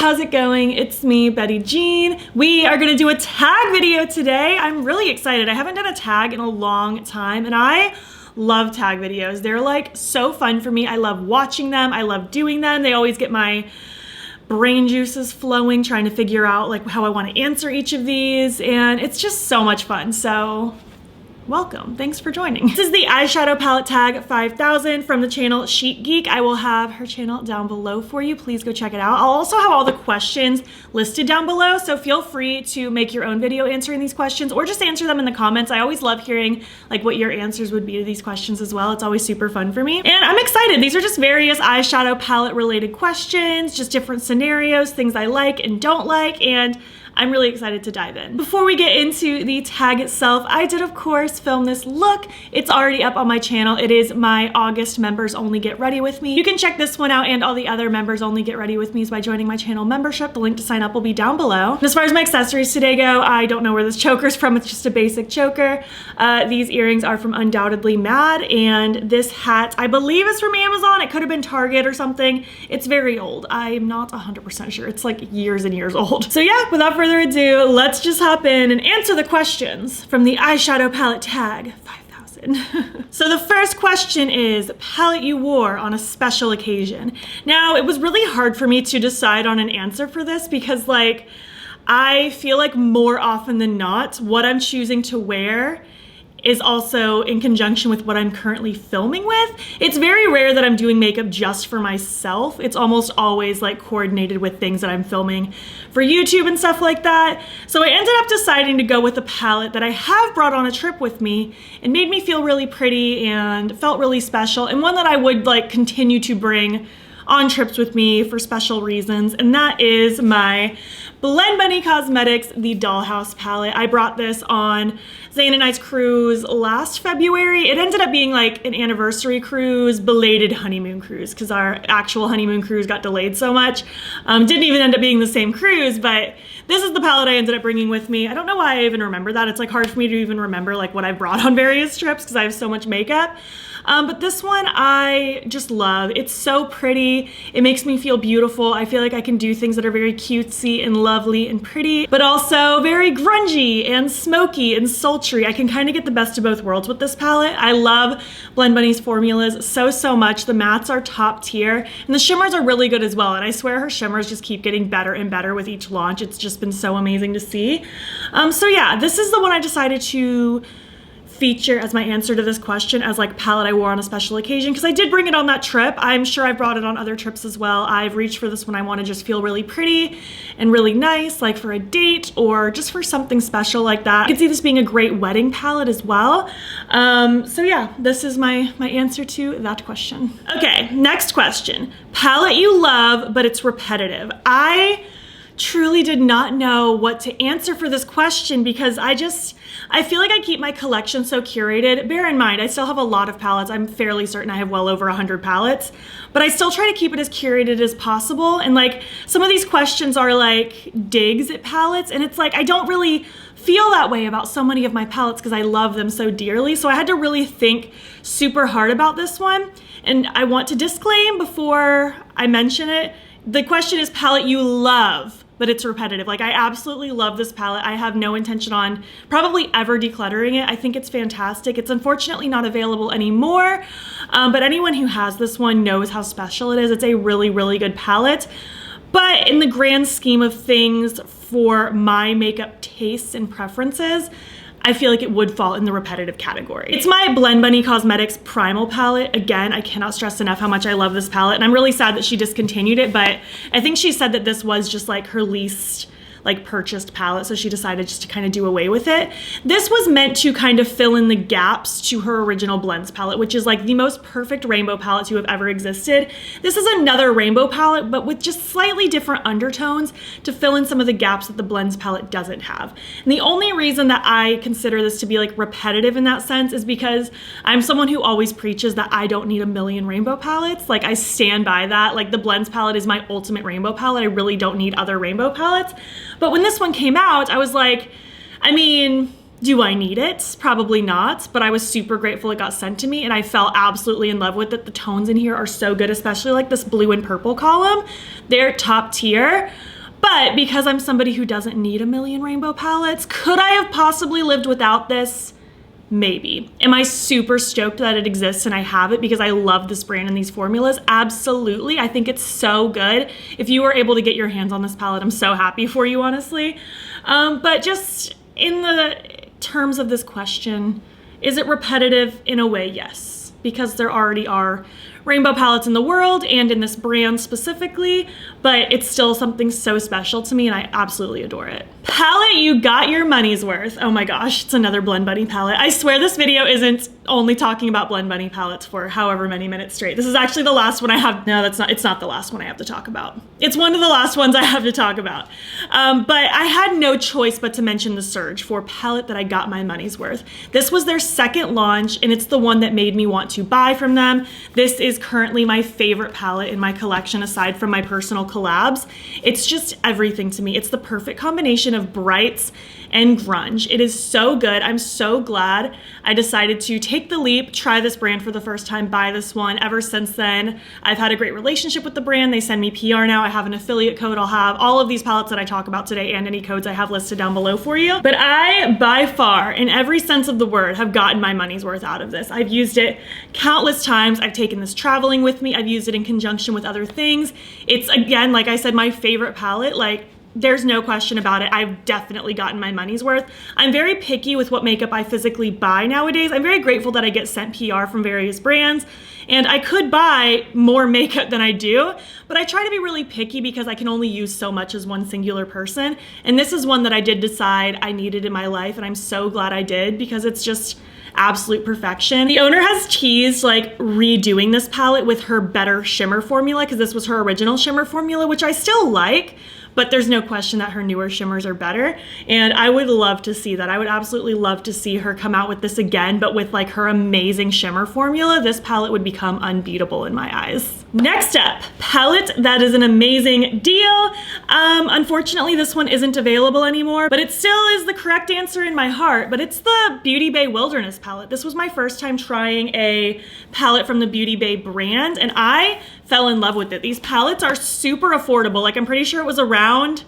how's it going? It's me, Betty Jean. We are gonna do a tag video today. I'm really excited. I haven't done a tag in a long time, and I love tag videos. They're like so fun for me. I love watching them. I love doing them. They always get my brain juices flowing, trying to figure out like how I want to answer each of these, and it's just so much fun. So welcome, thanks for joining. This is the eyeshadow palette tag 5000 from the channel Sheet Geek. I will have her channel down below for you. Please go check it out. I'll also have all the questions listed down below, so feel free to make your own video answering these questions or just answer them in the comments. I always love hearing like what your answers would be to these questions as well. It's always super fun for me. And I'm excited. These are just various eyeshadow palette related questions, just different scenarios, things I like and don't like, and I'm really excited to dive in. Before we get into the tag itself, I did of course film this look. It's already up on my channel. It is my August members only get ready with me. You can check this one out and all the other members only get ready with me's by joining my channel membership. The link to sign up will be down below. And as far as my accessories today go, I don't know where this choker's from. It's just a basic choker. These earrings are from Undoubtedly Mad, and this hat I believe is from Amazon. It could have been Target or something. It's very old. I'm not 100% sure. It's like years and years old. So yeah, without further ado, let's just hop in and answer the questions from the eyeshadow palette tag 5000. So the first question is palette you wore on a special occasion. Now, it was really hard for me to decide on an answer for this because like I feel like more often than not what I'm choosing to wear is also in conjunction with what I'm currently filming with. It's very rare that I'm doing makeup just for myself. It's almost always like coordinated with things that I'm filming for YouTube and stuff like that. So I ended up deciding to go with a palette that I have brought on a trip with me and made me feel really pretty and felt really special, and one that I would like continue to bring on trips with me for special reasons, and that is my Blend Bunny Cosmetics, the Dollhouse palette. I brought this on Zane and I's cruise last February. It ended up being like an anniversary cruise, belated honeymoon cruise, because our actual honeymoon cruise got delayed so much. Didn't even end up being the same cruise, but this is the palette I ended up bringing with me. I don't know why I even remember that. It's like hard for me to even remember like what I brought on various trips because I have so much makeup. But this one I just love. It's so pretty. It makes me feel beautiful. I feel like I can do things that are very cutesy and lovely and pretty, but also very grungy and smoky and sultry. I can kind of get the best of both worlds with this palette. I love Blend Bunny's formulas so much. The mattes are top tier and the shimmers are really good as well. And I swear her shimmers just keep getting better and better with each launch. It's just been so amazing to see. So yeah, this is the one I decided to feature as my answer to this question as like palette I wore on a special occasion, because I did bring it on that trip. I'm sure I've brought it on other trips as well. I've reached for this when I want to just feel really pretty and really nice, like for a date or just for something special like that. I could see this being a great wedding palette as well. So yeah, this is my answer to that question. Okay, next question. Palette you love, but it's repetitive. I truly did not know what to answer for this question because I feel like I keep my collection so curated. Bear in mind, I still have a lot of palettes. I'm fairly certain I have well over 100 palettes, but I still try to keep it as curated as possible. And like some of these questions are like digs at palettes, and it's like I don't really feel that way about so many of my palettes because I love them so dearly. So I had to really think super hard about this one. And I want to disclaim before I mention it, the question is palette you love, but it's repetitive. Like I absolutely love this palette. I have no intention on probably ever decluttering it. I think it's fantastic. It's unfortunately not available anymore, but anyone who has this one knows how special it is. It's a really, really good palette. But in the grand scheme of things for my makeup tastes and preferences, I feel like it would fall in the repetitive category. It's my Blend Bunny Cosmetics Primal palette. Again, I cannot stress enough how much I love this palette, and I'm really sad that she discontinued it, but I think she said that this was just like her least like purchased palette, so she decided just to kind of do away with it. This was meant to kind of fill in the gaps to her original Blends palette, which is like the most perfect rainbow palette to have ever existed. This is another rainbow palette, but with just slightly different undertones to fill in some of the gaps that the Blends palette doesn't have. And the only reason that I consider this to be like repetitive in that sense is because I'm someone who always preaches that I don't need a million rainbow palettes. Like I stand by that. Like the Blends palette is my ultimate rainbow palette. I really don't need other rainbow palettes. But when this one came out, I was like, I mean, do I need it? Probably not, but I was super grateful it got sent to me and I fell absolutely in love with it. The tones in here are so good, especially like this blue and purple column. They're top tier. But because I'm somebody who doesn't need a million rainbow palettes, could I have possibly lived without this? Maybe. Am I super stoked that it exists and I have it because I love this brand and these formulas? Absolutely. I think it's so good. If you were able to get your hands on this palette, I'm so happy for you, honestly. But just in the terms of this question, is it repetitive? In a way, yes, because there already are rainbow palettes in the world and in this brand specifically, but it's still something so special to me and I absolutely adore it. Palette you got your money's worth. Oh my gosh, it's another Blend Bunny palette. I swear this video isn't only talking about Blend Bunny palettes for however many minutes straight. This is actually the last one I have. No, it's not the last one I have to talk about. It's one of the last ones I have to talk about. But I had no choice but to mention the Surge for palette that I got my money's worth. This was their second launch and it's the one that made me want to buy from them. This is currently my favorite palette in my collection aside from my personal collabs. It's just everything to me. It's the perfect combination of brights and grunge. It is so good. I'm so glad I decided to take the leap, try this brand for the first time, buy this one. Ever since then, I've had a great relationship with the brand. They send me PR now. I have an affiliate code. I'll have all of these palettes that I talk about today and any codes I have listed down below for you. But I, by far, in every sense of the word, have gotten my money's worth out of this. I've used it countless times. I've taken this traveling with me. I've used it in conjunction with other things. It's, again, like I said, my favorite palette. Like, there's no question about it. I've definitely gotten my money's worth. I'm very picky with what makeup I physically buy nowadays. I'm very grateful that I get sent PR from various brands and I could buy more makeup than I do, but I try to be really picky because I can only use so much as one singular person. And this is one that I did decide I needed in my life and I'm so glad I did because it's just absolute perfection. The owner has teased like redoing this palette with her better shimmer formula because this was her original shimmer formula, which I still like, but there's no question that her newer shimmers are better. And I would love to see that. I would absolutely love to see her come out with this again, but with like her amazing shimmer formula, this palette would become unbeatable in my eyes. Next up, palette that is an amazing deal. Unfortunately, this one isn't available anymore, but it still is the correct answer in my heart, but it's the Beauty Bay Wilderness palette. This was my first time trying a palette from the Beauty Bay brand, and I fell in love with it. These palettes are super affordable. Like, I'm pretty sure it was around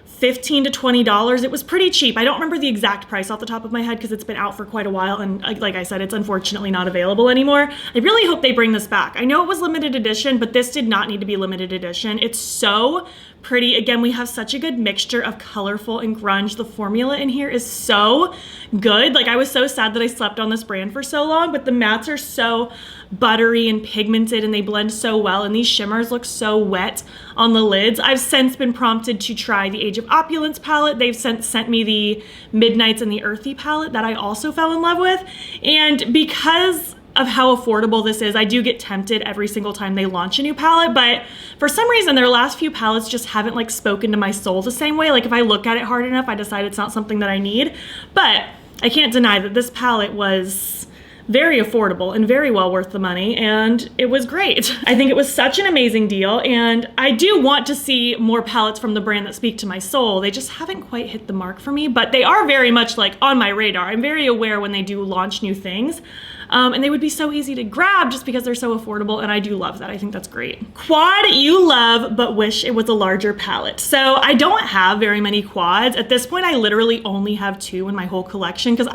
$15 to $20. It was pretty cheap. I don't remember the exact price off the top of my head because it's been out for quite a while and like I said, it's unfortunately not available anymore. I really hope they bring this back. I know it was limited edition, but this did not need to be limited edition. It's so pretty. Again, we have such a good mixture of colorful and grunge. The formula in here is so good. Like, I was so sad that I slept on this brand for so long, but the mattes are so buttery and pigmented and they blend so well, and these shimmers look so wet on the lids. I've since been prompted to try the Age of Opulence palette. They've sent me the Midnights and the Earthy palette that I also fell in love with, and because of how affordable this is, I do get tempted every single time they launch a new palette, but for some reason their last few palettes just haven't like spoken to my soul the same way. Like, if I look at it hard enough, I decide it's not something that I need. But I can't deny that this palette was very affordable and very well worth the money, and it was great. I think it was such an amazing deal, and I do want to see more palettes from the brand that speak to my soul. They just haven't quite hit the mark for me, but they are very much like on my radar. I'm very aware when they do launch new things. And they would be so easy to grab just because they're so affordable, and I do love that. I think that's great. Quad you love but wish it was a larger palette. So I don't have very many quads. At this point, I literally only have 2 in my whole collection because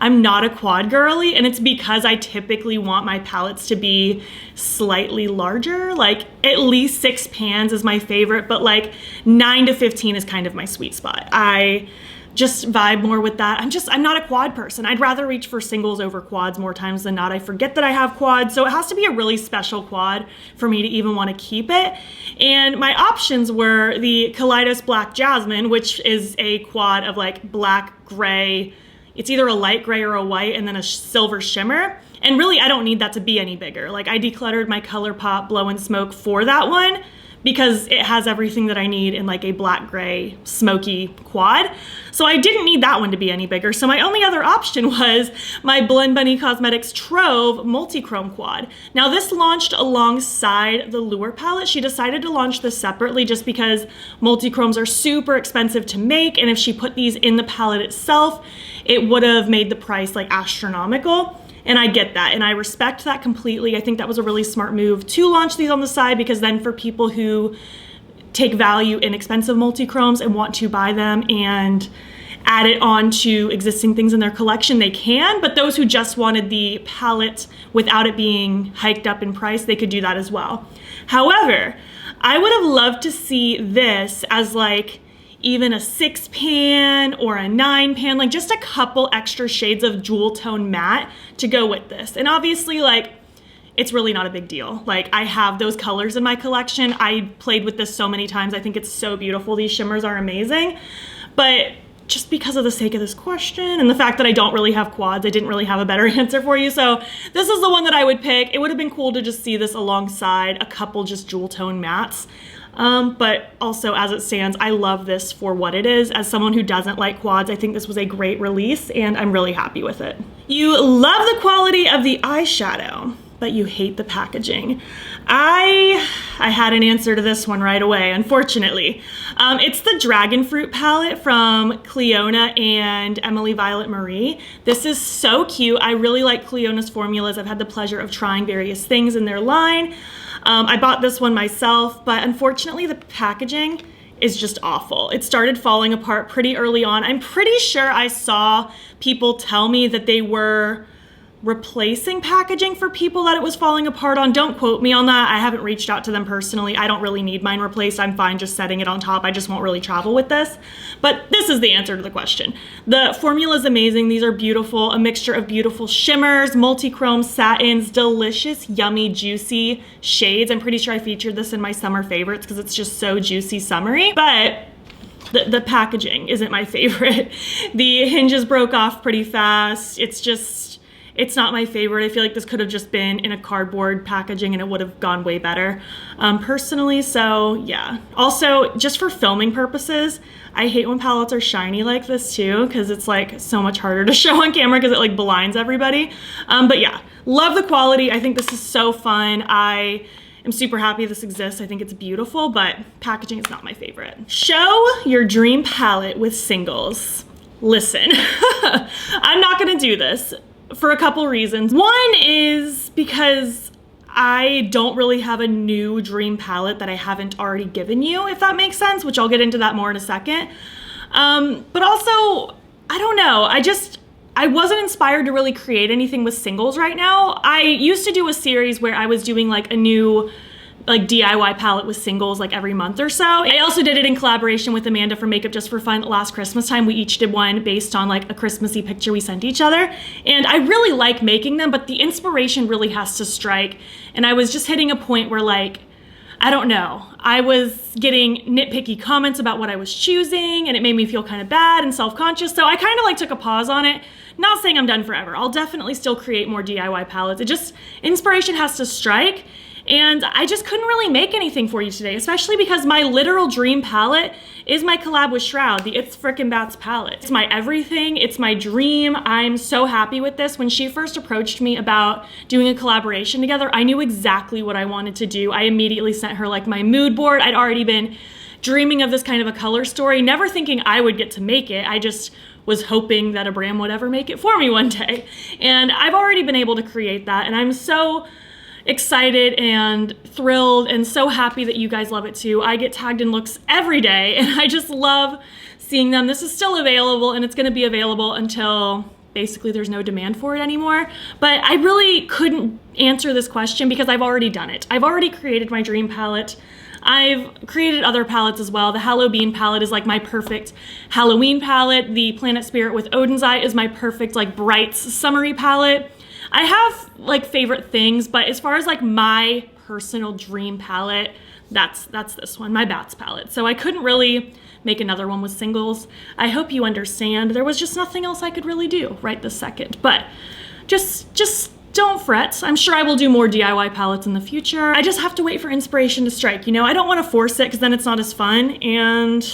I'm not a quad girly, and it's because I typically want my palettes to be slightly larger. Like, at least 6 pans is my favorite, but like 9 to 15 is kind of my sweet spot. I just vibe more with that. I'm not a quad person. I'd rather reach for singles over quads more times than not. I forget that I have quads, so it has to be a really special quad for me to even want to keep it. And my options were the Kaleidos Black Jasmine, which is a quad of like black, gray, it's either a light gray or a white, and then a silver shimmer. And really, I don't need that to be any bigger. Like, I decluttered my ColourPop Blow and Smoke for that one because it has everything that I need in like a black, gray, smoky quad. So I didn't need that one to be any bigger. So my only other option was my Blend Bunny Cosmetics Trove Multichrome Quad. Now, this launched alongside the Lure palette. She decided to launch this separately just because multichromes are super expensive to make, and if she put these in the palette itself, it would have made the price like astronomical. And I get that, and I respect that completely. I think that was a really smart move to launch these on the side, because then for people who take value in expensive multi-chromes and want to buy them and add it on to existing things in their collection, they can. But those who just wanted the palette without it being hiked up in price, they could do that as well. However, I would have loved to see this as like even a 6 pan or a 9 pan, like just a couple extra shades of jewel tone matte to go with this. And obviously, like, it's really not a big deal. Like, I have those colors in my collection. I played with this so many times. I think it's so beautiful. These shimmers are amazing. But just because of the sake of this question and the fact that I don't really have quads, I didn't really have a better answer for you. So this is the one that I would pick. It would have been cool to just see this alongside a couple just jewel tone mattes. But also, as it stands, I love this for what it is. As someone who doesn't like quads, I think this was a great release and I'm really happy with it. You love the quality of the eyeshadow, but you hate the packaging. I had an answer to this one right away, unfortunately. It's the Dragon Fruit palette from Cleona and Emily Violet Marie. This is so cute. I really like Cleona's formulas. I've had the pleasure of trying various things in their line. I bought this one myself, but unfortunately the packaging is just awful. It started falling apart pretty early on. I'm pretty sure I saw people tell me that they were replacing packaging for people that it was falling apart on. Don't quote me on that. I haven't reached out to them personally. I don't really need mine replaced. I'm fine just setting it on top. I just won't really travel with this. But this is the answer to the question. The formula is amazing. These are beautiful, a mixture of beautiful shimmers, multi-chrome satins, delicious, yummy, juicy shades. I'm pretty sure I featured this in my summer favorites because it's just so juicy summery. But the packaging isn't my favorite. The hinges broke off pretty fast. It's not my favorite. I feel like this could have just been in a cardboard packaging and it would have gone way better, personally, so yeah. Also, just for filming purposes, I hate when palettes are shiny like this too, because it's like so much harder to show on camera because it like blinds everybody. But yeah, love the quality. I think this is so fun. I am super happy this exists. I think it's beautiful, but packaging is not my favorite. Show your dream palette with singles. Listen, I'm not gonna do this for a couple reasons. One is because I don't really have a new dream palette that I haven't already given you, if that makes sense, which I'll get into that more in a second. But also, I don't know, I wasn't inspired to really create anything with singles right now. I used to do a series where I was doing like a new like DIY palette with singles like every month or so. I also did it in collaboration with Amanda from Makeup Just for Fun last Christmas time. We each did one based on like a Christmassy picture we sent each other. And I really like making them, but the inspiration really has to strike. And I was just hitting a point where like, I don't know, I was getting nitpicky comments about what I was choosing and it made me feel kind of bad and self-conscious. So I kind of like took a pause on it. Not saying I'm done forever. I'll definitely still create more DIY palettes. It just, inspiration has to strike. And I just couldn't really make anything for you today, especially because my literal dream palette is my collab with Shroud, the It's Frickin' Bats palette. It's my everything, it's my dream. I'm so happy with this. When she first approached me about doing a collaboration together, I knew exactly what I wanted to do. I immediately sent her like my mood board. I'd already been dreaming of this kind of a color story, never thinking I would get to make it. I just was hoping that a brand would ever make it for me one day. And I've already been able to create that, and I'm so excited and thrilled and so happy that you guys love it too. I get tagged in looks every day and I just love seeing them. This is still available and it's going to be available until basically there's no demand for it anymore. But I really couldn't answer this question because I've already done it. I've already created my dream palette. I've created other palettes as well. The Halloween palette is like my perfect Halloween palette. The Planet Spirit with Odin's Eye is my perfect like brights summery palette. I have like favorite things, but as far as like my personal dream palette, that's this one, my Bats palette. So I couldn't really make another one with singles. I hope you understand. There was just nothing else I could really do right this second, but just don't fret. I'm sure I will do more DIY palettes in the future. I just have to wait for inspiration to strike. You know, I don't want to force it because then it's not as fun, and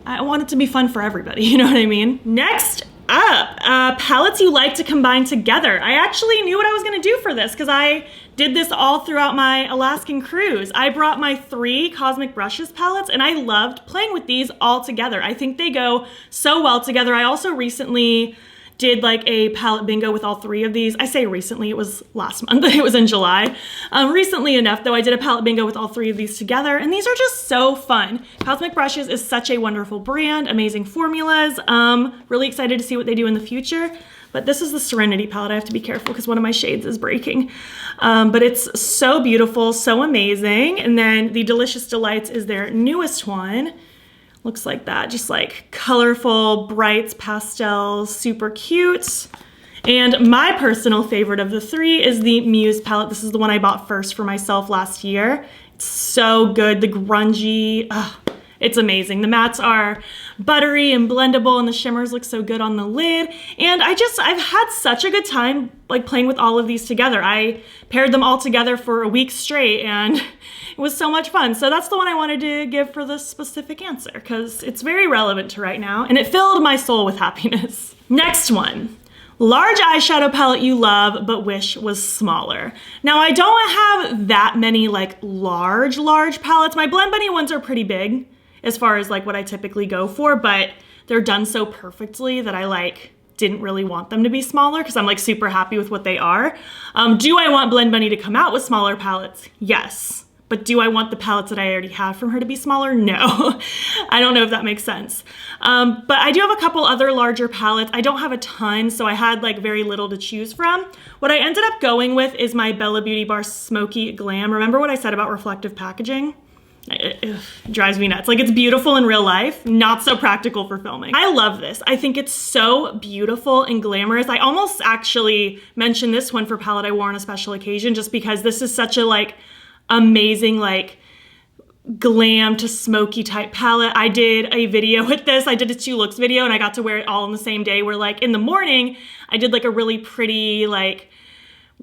I want it to be fun for everybody. You know what I mean? Next up, palettes you like to combine together. I actually knew what I was gonna do for this because I did this all throughout my Alaskan cruise. I brought my 3 Cosmic Brushes palettes and I loved playing with these all together. I think they go so well together. I also recently did like a palette bingo with all 3 of these. I say recently, it was last month, it was in July. Recently enough though, I did a palette bingo with all 3 of these together, and these are just so fun. Cosmic Brushes is such a wonderful brand, amazing formulas. Really excited to see what they do in the future. But this is the Serenity palette. I have to be careful because one of my shades is breaking. But it's so beautiful, so amazing. And then the Delicious Delights is their newest one. Looks like that, just like colorful, brights, pastels, super cute. And my personal favorite of the 3 is the Muse palette. This is the one I bought first for myself last year. It's so good, the grungy, it's amazing. The mattes are buttery and blendable, and the shimmers look so good on the lid. And I've had such a good time like playing with all of these together. I paired them all together for a week straight, and it was so much fun. So that's the one I wanted to give for this specific answer, because it's very relevant to right now, and it filled my soul with happiness. Next one. Large eyeshadow palette you love but wish was smaller. Now I don't have that many like large palettes. My Blend Bunny ones are pretty big as far as like what I typically go for, but they're done so perfectly that I like didn't really want them to be smaller because I'm like super happy with what they are. Do I want Blend Bunny to come out with smaller palettes? Yes. But do I want the palettes that I already have from her to be smaller? No. I don't know if that makes sense. But I do have a couple other larger palettes. I don't have a ton, so I had like very little to choose from. What I ended up going with is my Bella Beauty Bar Smoky Glam. Remember what I said about reflective packaging? It drives me nuts. Like, it's beautiful in real life, not so practical for filming. I love this. I think it's so beautiful and glamorous. I almost actually mentioned this one for palette I wore on a special occasion just because this is such a like amazing like glam to smoky type palette. I did a video with this. I did a 2 looks video and I got to wear it all in the same day, where like in the morning I did like a really pretty like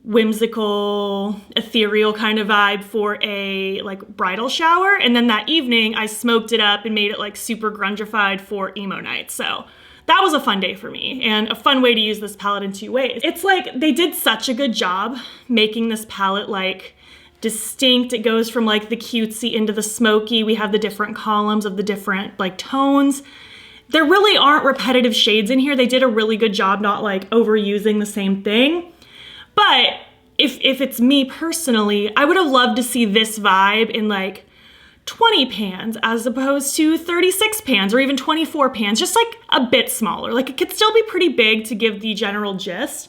whimsical ethereal kind of vibe for a like bridal shower, and then that evening I smoked it up and made it like super grungified for emo night. So that was a fun day for me and a fun way to use this palette in 2 ways. It's like they did such a good job making this palette like distinct. It goes from like the cutesy into the smoky. We have the different columns of the different like tones. There really aren't repetitive shades in here. They did a really good job not like overusing the same thing. But if it's me personally, I would have loved to see this vibe in like 20 pans as opposed to 36 pans or even 24 pans, just like a bit smaller. Like, it could still be pretty big to give the general gist,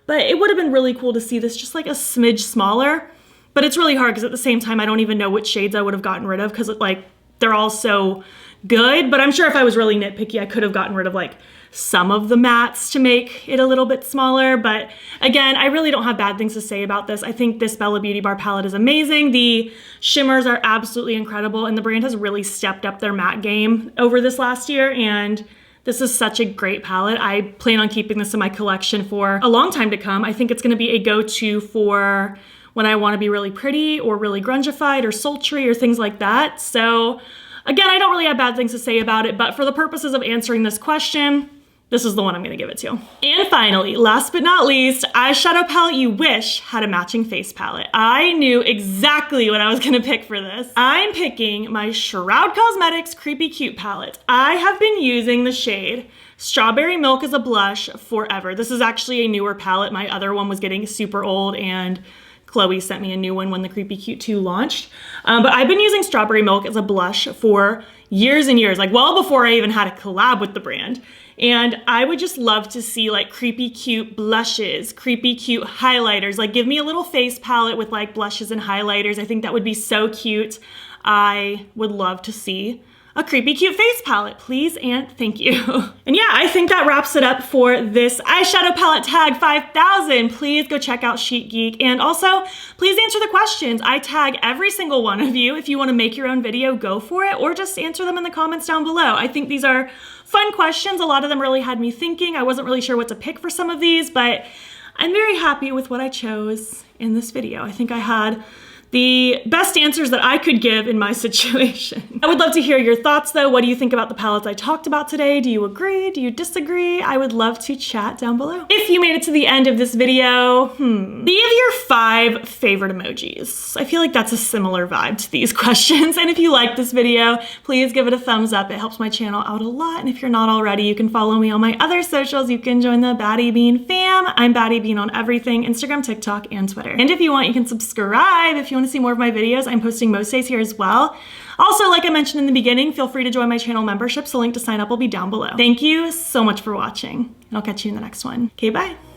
but it would have been really cool to see this just like a smidge smaller. But it's really hard because at the same time, I don't even know which shades I would have gotten rid of because like they're all so good. But I'm sure if I was really nitpicky, I could have gotten rid of like some of the mattes to make it a little bit smaller. But again, I really don't have bad things to say about this. I think this Bella Beauty Bar palette is amazing. The shimmers are absolutely incredible, and the brand has really stepped up their matte game over this last year, and this is such a great palette. I plan on keeping this in my collection for a long time to come. I think it's going to be a go-to for when I want to be really pretty or really grungified or sultry or things like that. So again, I don't really have bad things to say about it, but for the purposes of answering this question, this is the one I'm gonna give it to. And finally, last but not least, eyeshadow palette you wish had a matching face palette. I knew exactly what I was gonna pick for this. I'm picking my Shroud Cosmetics Creepy Cute palette. I have been using the shade Strawberry Milk as a blush forever. This is actually a newer palette. My other one was getting super old, and Chloe sent me a new one when the Creepy Cute 2 launched. But I've been using Strawberry Milk as a blush for years and years, like well before I even had a collab with the brand. And I would just love to see like creepy cute blushes, creepy cute highlighters. Like, give me a little face palette with like blushes and highlighters. I think that would be so cute. I would love to see a creepy cute face palette, please and thank you. And yeah, I think that wraps it up for this eyeshadow palette tag 5000. Please go check out Chic Geek, and also please answer the questions. I tag every single one of you. If you want to make your own video, go for it, or just answer them in the comments down below. I think these are fun questions. A lot of them really had me thinking. I wasn't really sure what to pick for some of these, but I'm very happy with what I chose in this video. I think I had the best answers that I could give in my situation. I would love to hear your thoughts though. What do you think about the palettes I talked about today? Do you agree? Do you disagree? I would love to chat down below. If you made it to the end of this video, be of your 5 favorite emojis. I feel like that's a similar vibe to these questions. And if you like this video, please give it a thumbs up. It helps my channel out a lot. And if you're not already, you can follow me on my other socials. You can join the battybean fam. I'm battybean on everything, Instagram, TikTok, and Twitter. And if you want, you can subscribe if you want to see more of my videos. I'm posting most days here as well. Also, like I mentioned in the beginning, feel free to join my channel memberships. The link to sign up will be down below. Thank you so much for watching, and I'll catch you in the next one. Okay, bye.